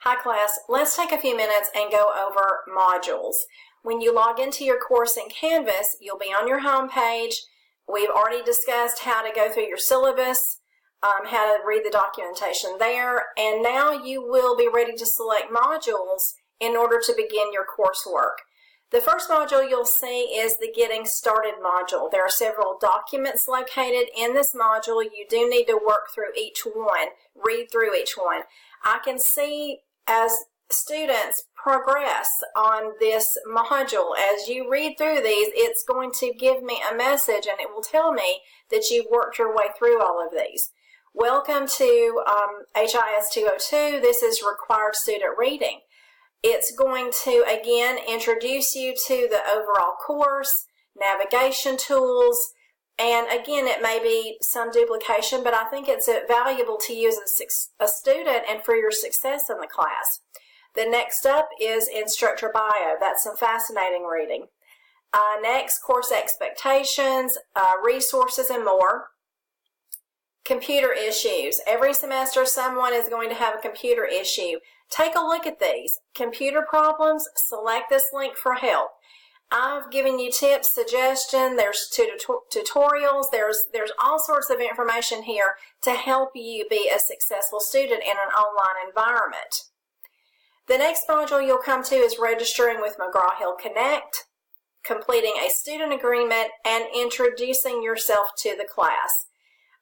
Hi class, let's take a few minutes and go over modules. When you log into your course in Canvas, you'll be on your home page. We've already discussed how to go through your syllabus, how to read the documentation there, and now you will be ready to select modules in order to begin your coursework. The first module you'll see is the Getting Started module. There are several documents located in this module. You do need to work through each one, read through each one. I can see as students progress on this module, as you read through these, it's going to give me a message and it will tell me that you've worked your way through all of these. Welcome to HIS202. This is required student reading. It's going to, again, introduce you to the overall course, navigation tools, and again, it may be some duplication, but I think it's valuable to you as a student and for your success in the class. The next up is Instructor Bio. That's some fascinating reading. Next, Course Expectations, Resources, and more. Computer Issues. Every semester, someone is going to have a computer issue. Take a look at these. Computer problems, select this link for help. I've given you tips, suggestions, there's tutorials, there's all sorts of information here to help you be a successful student in an online environment. The next module you'll come to is Registering with McGraw-Hill Connect, completing a student agreement, and introducing yourself to the class.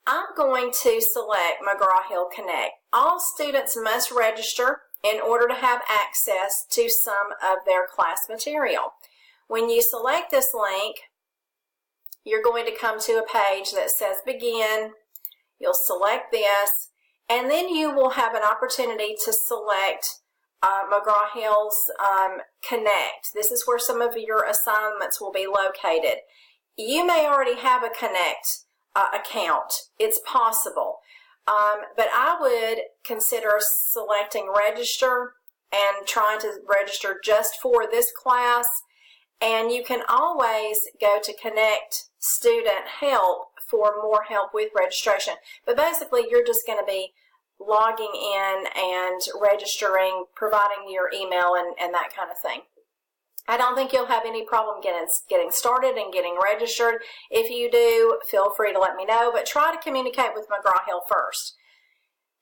I'm going to select McGraw-Hill Connect. All students must register in order to have access to some of their class material. When you select this link, you're going to come to a page that says Begin. You'll select this, and then you will have an opportunity to select McGraw-Hill's Connect. This is where some of your assignments will be located. You may already have a Connect account. It's possible. But I would consider selecting Register and trying to register just for this class. And you can always go to Connect Student Help for more help with registration. But basically, you're just going to be logging in and registering, providing your email and that kind of thing. I don't think you'll have any problem getting started and getting registered. If you do, feel free to let me know, but try to communicate with McGraw-Hill first.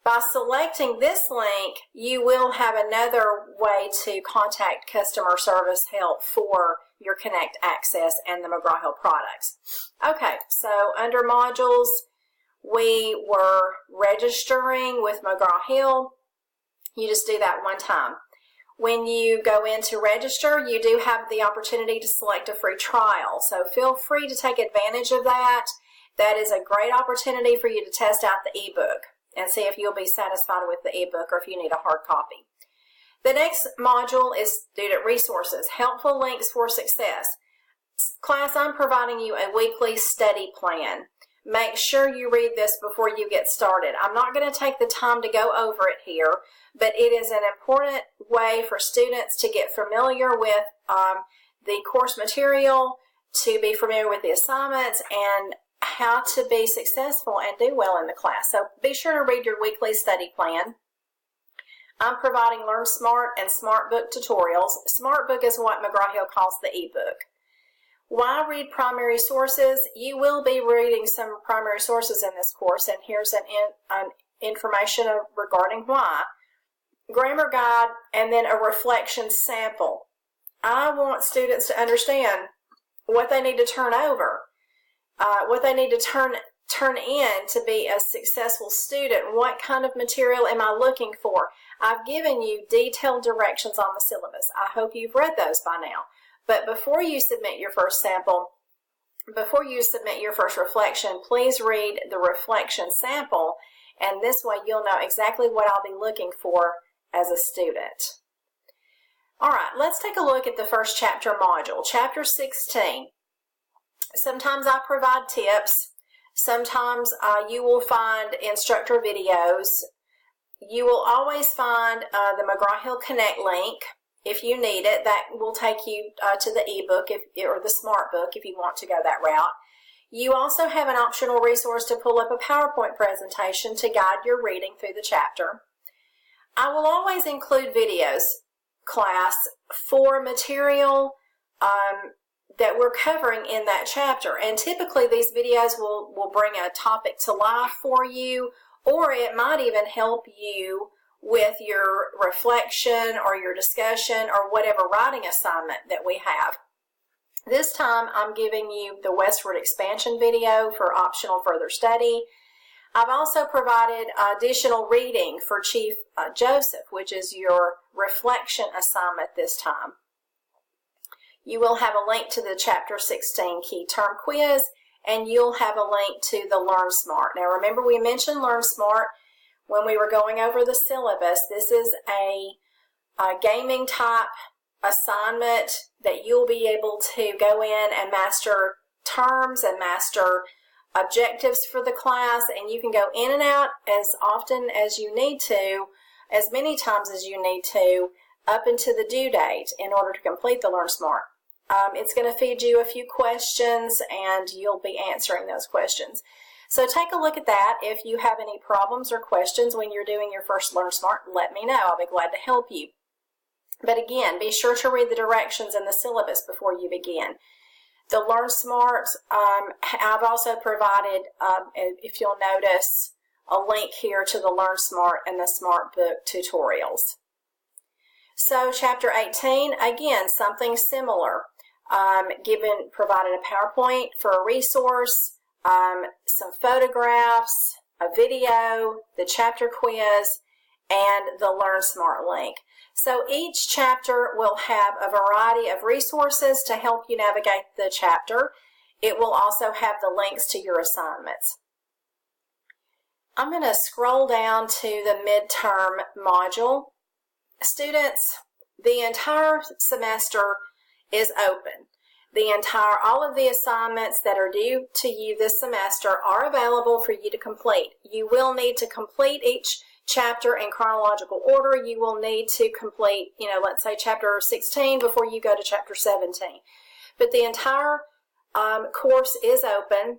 By selecting this link, you will have another way to contact customer service help for your Connect access and the McGraw-Hill products. Okay, so under modules, we were registering with McGraw-Hill. You just do that one time. When you go in to register, you do have the opportunity to select a free trial. So feel free to take advantage of that. That is a great opportunity for you to test out the ebook and see if you'll be satisfied with the ebook or if you need a hard copy. The next module is Student Resources, Helpful Links for Success. Class, I'm providing you a weekly study plan. Make sure you read this before you get started. I'm not going to take the time to go over it here, but it is an important way for students to get familiar with the course material, to be familiar with the assignments, and how to be successful and do well in the class. So be sure to read your weekly study plan. I'm providing Learn Smart and SmartBook tutorials. SmartBook is what McGraw-Hill calls the ebook. Why read primary sources? You will be reading some primary sources in this course, and here's an information regarding why. Grammar guide, and then a reflection sample. I want students to understand what they need to turn over, what they need to turn in to be a successful student. What kind of material am I looking for? I've given you detailed directions on the syllabus. I hope you've read those by now. But before you submit your first sample, before you submit your first reflection, please read the reflection sample, and this way you'll know exactly what I'll be looking for as a student. All right, let's take a look at the first chapter module, Chapter 16. Sometimes I provide tips. Sometimes you will find instructor videos. You will always find the McGraw-Hill Connect link. If you need it, that will take you to the ebook or the SmartBook if you want to go that route. You also have an optional resource to pull up a PowerPoint presentation to guide your reading through the chapter. I will always include videos, class, for material that we're covering in that chapter. And typically these videos will bring a topic to life for you, or it might even help you with your reflection or your discussion or whatever writing assignment that we have. This time I'm giving you the westward expansion video for optional further study. I've also provided additional reading for Chief Joseph, which is your reflection assignment this time. You will have a link to the Chapter 16 Key Term Quiz, and you'll have a link to the Learn Smart. Now remember, we mentioned Learn Smart when we were going over the syllabus. This is a gaming type assignment that you'll be able to go in and master terms and master objectives for the class, and you can go in and out as often as you need to, as many times as you need to, up into the due date in order to complete the Learn Smart. It's going to feed you a few questions and you'll be answering those questions. So take a look at that. If you have any problems or questions when you're doing your first Learn Smart, let me know. I'll be glad to help you. But again, be sure to read the directions in the syllabus before you begin. The Learn Smart, I've also provided, if you'll notice, a link here to the Learn Smart and the Smart Book tutorials. So Chapter 18, again, something similar. Provided a PowerPoint for a resource, some photographs, a video, the chapter quiz, and the Learn Smart link. So each chapter will have a variety of resources to help you navigate the chapter. It will also have the links to your assignments. I'm going to scroll down to the midterm module. Students, the entire semester is open. All of the assignments that are due to you this semester are available for you to complete. You will need to complete each chapter in chronological order. You will need to complete, let's say chapter 16 before you go to chapter 17. But the entire course is open.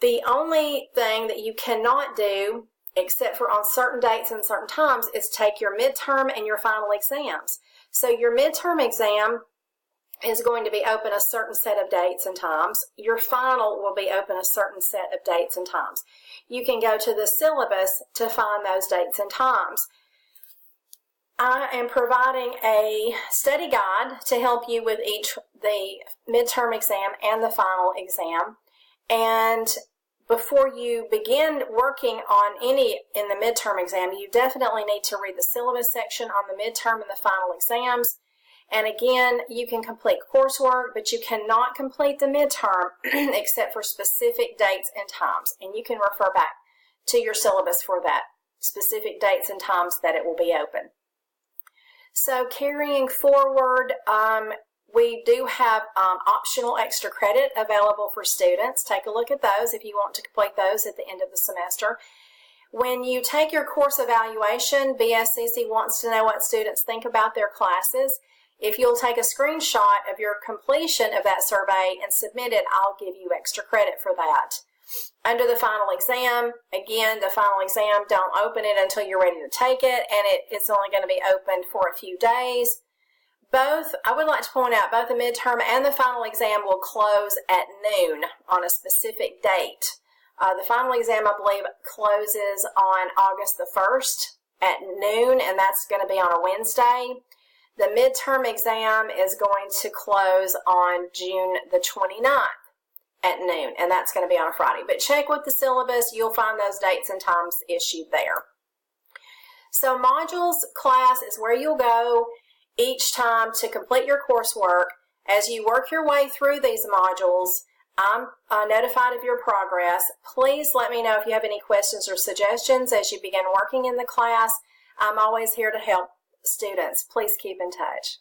The only thing that you cannot do, except for on certain dates and certain times, is take your midterm and your final exams. So your midterm exam is going to be open a certain set of dates and times. Your final will be open a certain set of dates and times. You can go to the syllabus to find those dates and times. I am providing a study guide to help you with the midterm exam and the final exam. And before you begin working on any in the midterm exam, you definitely need to read the syllabus section on the midterm and the final exams. And again, you can complete coursework, but you cannot complete the midterm except for specific dates and times. And you can refer back to your syllabus for that, specific dates and times that it will be open. So carrying forward, we do have optional extra credit available for students. Take a look at those if you want to complete those at the end of the semester. When you take your course evaluation, BSCC wants to know what students think about their classes. If you'll take a screenshot of your completion of that survey and submit it, I'll give you extra credit for that. Under the final exam, again, the final exam, don't open it until you're ready to take it, and it's only going to be open for a few days. I would like to point out, both the midterm and the final exam will close at noon on a specific date. The final exam, I believe, closes on August the 1st at noon, and that's going to be on a Wednesday. The midterm exam is going to close on June the 29th at noon, and that's going to be on a Friday. But check with the syllabus. You'll find those dates and times issued there. So modules class is where you'll go each time to complete your coursework. As you work your way through these modules, I'm notified of your progress. Please let me know if you have any questions or suggestions as you begin working in the class. I'm always here to help students. Please keep in touch.